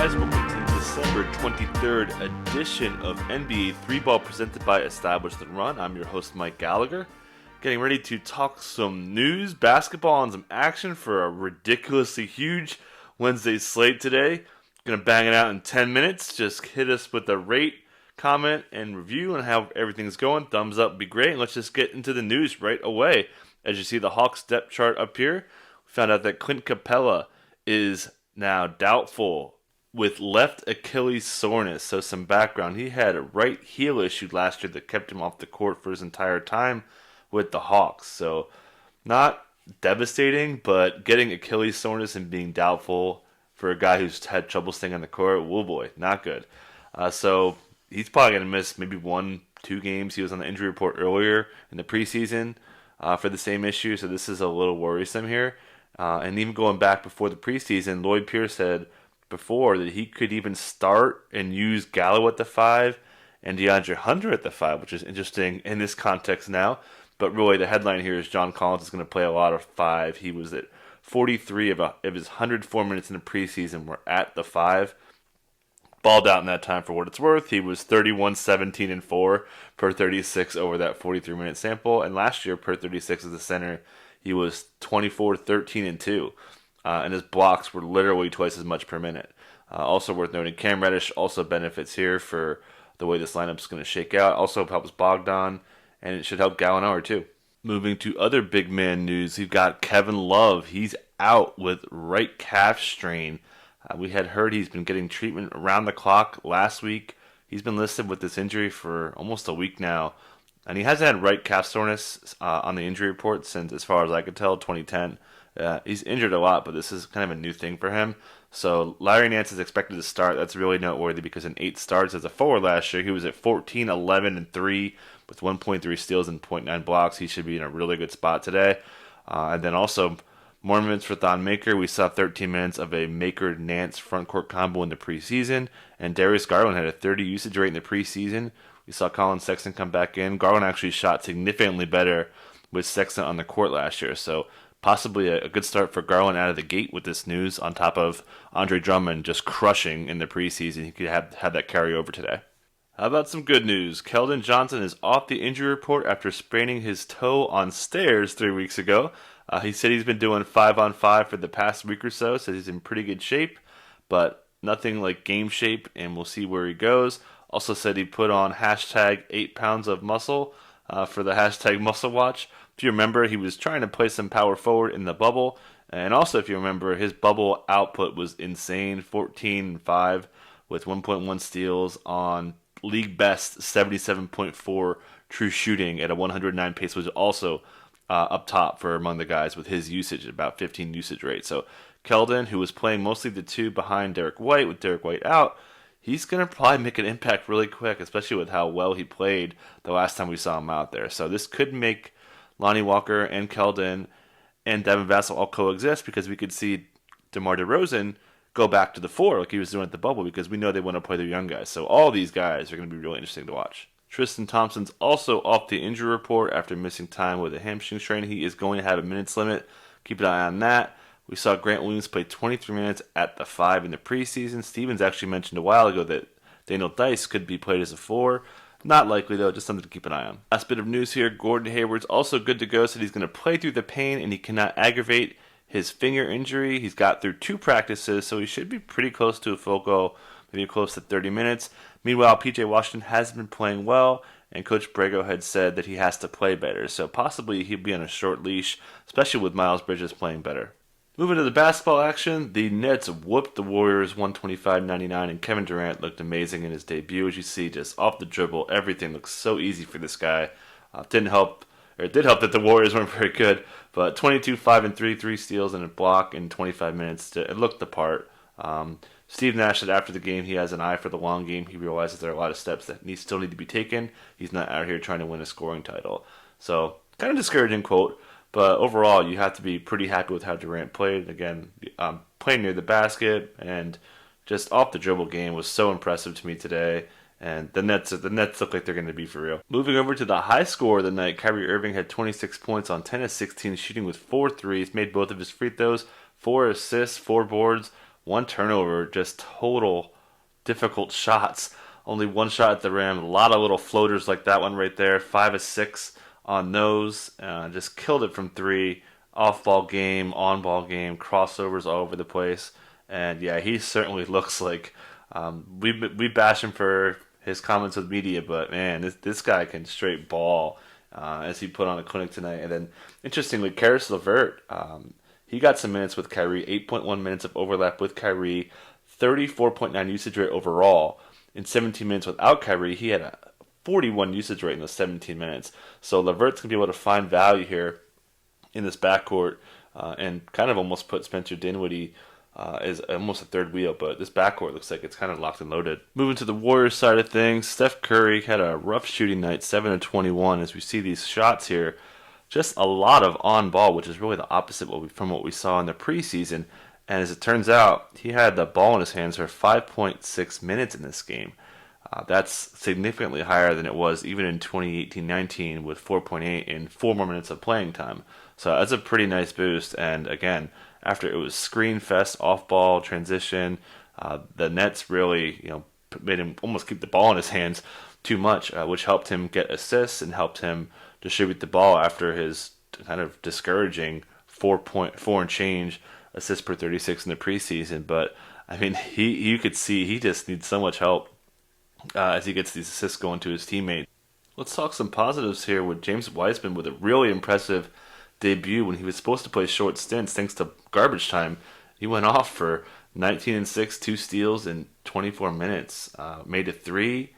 guys? Welcome to the December 23rd edition of NBA 3-Ball presented by Established and Run. I'm your host, Mike Gallagher. Getting ready to talk some news, basketball, and some action for a ridiculously huge Wednesday slate today. Gonna bang it out in 10 minutes. Just hit us with a rate, comment, and review on how everything's going. Thumbs up would be great. And let's just get into the news right away. As you see the Hawks depth chart up here, we found out that Clint Cappella is now doubtful with left Achilles soreness. So some background. He had a right heel issue last year that kept him off the court for his entire time with the Hawks. So not devastating, but getting Achilles soreness and being doubtful for a guy who's had trouble staying on the court, whoa boy, not good. So he's probably going to miss maybe 1-2 games. He was on the injury report earlier in the preseason for the same issue, so this is a little worrisome here. And even going back before the preseason, Lloyd Pierce said before that he could even start and use Gallagher at the 5 and DeAndre Hunter at the 5, which is interesting in this context now. But really, the headline here is John Collins is going to play a lot of 5. He was at 43 of his 104 minutes in the preseason were at the 5. Balled out in that time for what it's worth. He was 31, 17, and 4 per 36 over that 43-minute sample. And last year, per 36 as a center, he was 24, 13, and 2. And his blocks were literally twice as much per minute. Also worth noting, Cam Reddish also benefits here for the way this lineup is going to shake out. Also helps Bogdan, and it should help Gallagher too. Moving to other big man news, you've got Kevin Love. He's out with right calf strain. We had heard he's been getting treatment around the clock last week. He's been listed with this injury for almost a week now. And he hasn't had right calf soreness on the injury report since, as far as I could tell, 2010. He's injured a lot, but this is kind of a new thing for him. So Larry Nance is expected to start. That's really noteworthy because in 8 starts as a forward last year, he was at 14, 11, and 3 with 1.3 steals and 0.9 blocks. He should be in a really good spot today. And then also more minutes for Thon Maker. We saw 13 minutes of a Maker-Nance frontcourt combo in the preseason. And Darius Garland had a 30 usage rate in the preseason. We saw Colin Sexton come back in. Garland actually shot significantly better with Sexton on the court last year. So possibly a good start for Garland out of the gate with this news on top of Andre Drummond just crushing in the preseason. He could have that carry over today. How about some good news? Keldon Johnson is off the injury report after spraining his toe on stairs 3 weeks ago. He said he's been doing 5-on-5 for the past week or so, so he's in pretty good shape, but nothing like game shape, and we'll see where he goes. Also said he put on hashtag 8 pounds of muscle for the hashtag muscle watch. If you remember, he was trying to play some power forward in the bubble, and also if you remember, his bubble output was insane, 14-5 with 1.1 steals on league best 77.4 true shooting at a 109 pace, which is also up top for among the guys with his usage, about 15 usage rate. So Keldon, who was playing mostly the 2 behind Derek White, with Derek White out, he's going to probably make an impact really quick, especially with how well he played the last time we saw him out there. So this could make Lonnie Walker and Keldon and Devin Vassell all coexist, because we could see DeMar DeRozan go back to the 4 like he was doing at the bubble, because we know they want to play their young guys. So all these guys are going to be really interesting to watch. Tristan Thompson's also off the injury report after missing time with a hamstring strain. He is going to have a minutes limit. Keep an eye on that. We saw Grant Williams play 23 minutes at the 5 in the preseason. Stevens actually mentioned a while ago that Daniel Dice could be played as a 4. Not likely, though, just something to keep an eye on. Last bit of news here, Gordon Hayward's also good to go, said he's going to play through the pain and he cannot aggravate his finger injury. He's got through 2 practices, so he should be pretty close to a full go, maybe close to 30 minutes. Meanwhile, P.J. Washington hasn't been playing well, and Coach Brago had said that he has to play better, so possibly he'll be on a short leash, especially with Miles Bridges playing better. Moving to the basketball action, the Nets whooped the Warriors 125-99, and Kevin Durant looked amazing in his debut. As you see, just off the dribble, everything looks so easy for this guy. It did help that the Warriors weren't very good, but 22, 5, and 3, 3 steals and a block in 25 minutes. It looked the part. Steve Nash said after the game he has an eye for the long game. He realizes there are a lot of steps that still need to be taken. He's not out here trying to win a scoring title. So, kind of discouraging quote, but overall you have to be pretty happy with how Durant played. Again, playing near the basket and just off the dribble game was so impressive to me today. And the Nets look like they're going to be for real. Moving over to the high score of the night, Kyrie Irving had 26 points on 10 of 16, shooting with 4 threes, made both of his free throws, 4 assists, 4 boards, 1 turnover, just total difficult shots. Only 1 shot at the rim. A lot of little floaters like that one right there. 5 of 6 on those. Just killed it from 3. Off ball game, on ball game, crossovers all over the place. And yeah, he certainly looks like we bash him for his comments with media, but man, this guy can straight ball as he put on a clinic tonight. And then interestingly, Karis LeVert, he got some minutes with Kyrie, 8.1 minutes of overlap with Kyrie, 34.9 usage rate overall. In 17 minutes without Kyrie, he had a 41 usage rate in those 17 minutes. So LeVert's going to be able to find value here in this backcourt and kind of almost put Spencer Dinwiddie as almost a third wheel, but this backcourt looks like it's kind of locked and loaded. Moving to the Warriors side of things, Steph Curry had a rough shooting night, 7 of 21. As we see these shots here, just a lot of on ball, which is really the opposite from what we saw in the preseason. And as it turns out, he had the ball in his hands for 5.6 minutes in this game. That's significantly higher than it was even in 2018-19 with 4.8 in 4 more minutes of playing time. So that's a pretty nice boost. And again, after it was screen fest, off ball, transition, the Nets really made him almost keep the ball in his hands too much, which helped him get assists and helped him distribute the ball after his kind of discouraging 4.4 and change assists per 36 in the preseason. But I mean, you could see he just needs so much help as he gets these assists going to his teammates. Let's talk some positives here with James Wiseman with a really impressive debut when he was supposed to play short stints thanks to garbage time. He went off for 19 and 6, 2 steals in 24 minutes, made a 3.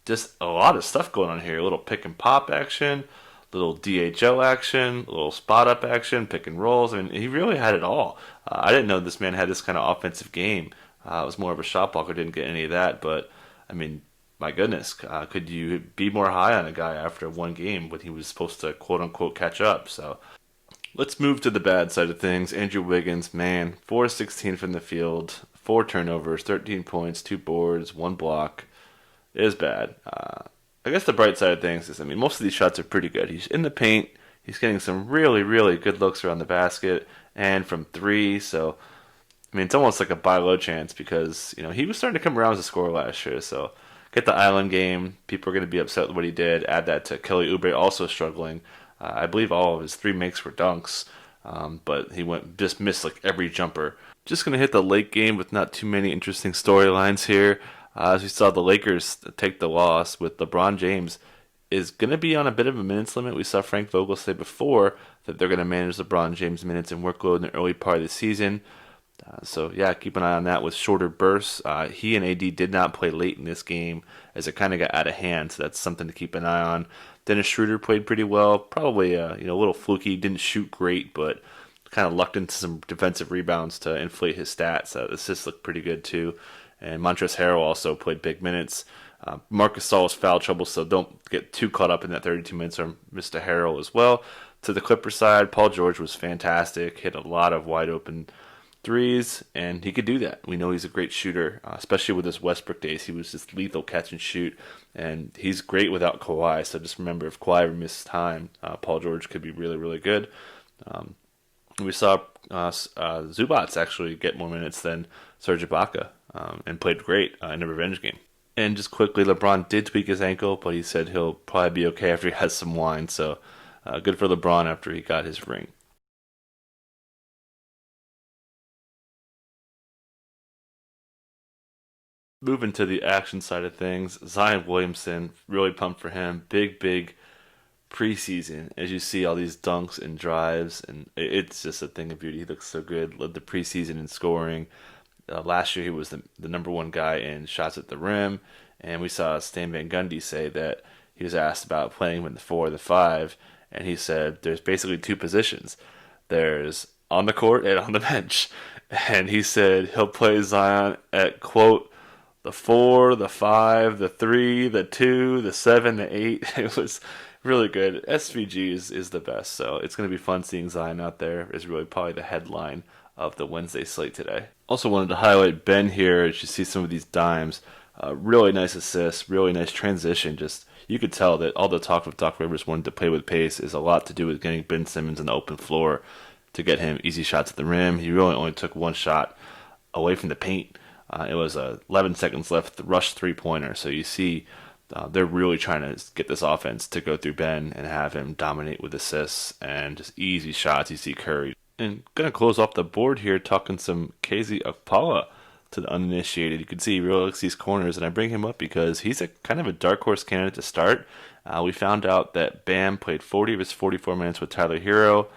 Just a lot of stuff going on here. A little pick and pop action, little DHO action, a little spot up action, pick and rolls. I mean, he really had it all. I didn't know this man had this kind of offensive game. It was more of a shot blocker, didn't get any of that, but I mean, my goodness, could you be more high on a guy after one game when he was supposed to quote-unquote catch up? So let's move to the bad side of things. Andrew Wiggins, man, 4 of 16 from the field, 4 turnovers, 13 points, 2 boards, 1 block. It is bad. I guess the bright side of things is, I mean, most of these shots are pretty good. He's in the paint. He's getting some really, really good looks around the basket and from 3. So, I mean, it's almost like a buy low chance because, he was starting to come around as a scorer last year. So, get the Island game. People are going to be upset with what he did. Add that to Kelly Oubre also struggling. I believe all of his 3 makes were dunks, but he just missed like every jumper. Just going to hit the late game with not too many interesting storylines here. As we saw the Lakers take the loss with LeBron James is going to be on a bit of a minutes limit. We saw Frank Vogel say before that they're going to manage LeBron James' minutes and workload in the early part of the season. So, yeah, keep an eye on that with shorter bursts. He and AD did not play late in this game as it kind of got out of hand, so that's something to keep an eye on. Dennis Schroeder played pretty well. Probably a little fluky. Didn't shoot great, but kind of lucked into some defensive rebounds to inflate his stats. The assists looked pretty good, too. And Montrezl Harrell also played big minutes. Marcus Gasol was foul trouble, so don't get too caught up in that 32 minutes or Mr. Harrell as well. To the Clippers side, Paul George was fantastic. Hit a lot of wide open threes, and he could do that. We know he's a great shooter, especially with his Westbrook days. He was just lethal catch and shoot, and he's great without Kawhi. So just remember, if Kawhi ever misses time, Paul George could be really, really good. We saw Zubats actually get more minutes than Serge Ibaka and played great in the revenge game. And just quickly, LeBron did tweak his ankle, but he said he'll probably be okay after he has some wine. So good for LeBron after he got his ring. Moving to the action side of things, Zion Williamson, really pumped for him. Big preseason. As you see all these dunks and drives, and it's just a thing of beauty. He looks so good. Led the preseason in scoring. Last year he was the number 1 guy in shots at the rim, and we saw Stan Van Gundy say that he was asked about playing him in the 4 or the 5, and he said there's basically 2 positions. There's on the court and on the bench. And he said he'll play Zion at, quote, the 4, the 5, the 3, the 2, the 7, the 8. It was really good. SVG is the best, so it's going to be fun seeing Zion out there. Is really probably the headline of the Wednesday slate today. Also wanted to highlight Ben here as you see some of these dimes. Really nice assist, really nice transition. Just you could tell that all the talk of Doc Rivers wanting to play with pace is a lot to do with getting Ben Simmons on the open floor to get him easy shots at the rim. He really only took 1 shot away from the paint. It was 11 seconds left, rush three-pointer. So you see they're really trying to get this offense to go through Ben and have him dominate with assists and just easy shots. You see Curry. And going to close off the board here talking some KZ Okpala to the uninitiated. You can see he really likes these corners, and I bring him up because he's a kind of a dark horse candidate to start. We found out that Bam played 40 of his 44 minutes with Tyler Hero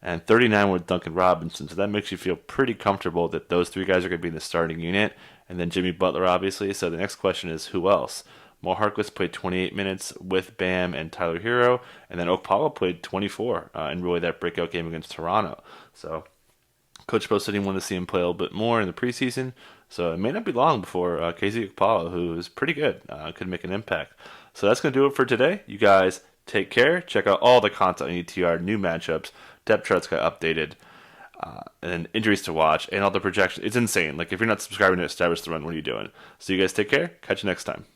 and 39 with Duncan Robinson. So that makes you feel pretty comfortable that those three guys are going to be in the starting unit. And then Jimmy Butler, obviously. So the next question is, who else? Mo Harkless played 28 minutes with Bam and Tyler Hero. And then Okpala played 24 in really that breakout game against Toronto. So Coach Bo said he wanted to see him play a little bit more in the preseason. So it may not be long before KZ Okpala, who is pretty good, could make an impact. So that's going to do it for today. You guys take care. Check out all the content on ETR, new matchups, depth charts got updated, and then injuries to watch, and all the projections. It's insane. Like, if you're not subscribing to Establish the Run, what are you doing? So you guys take care. Catch you next time.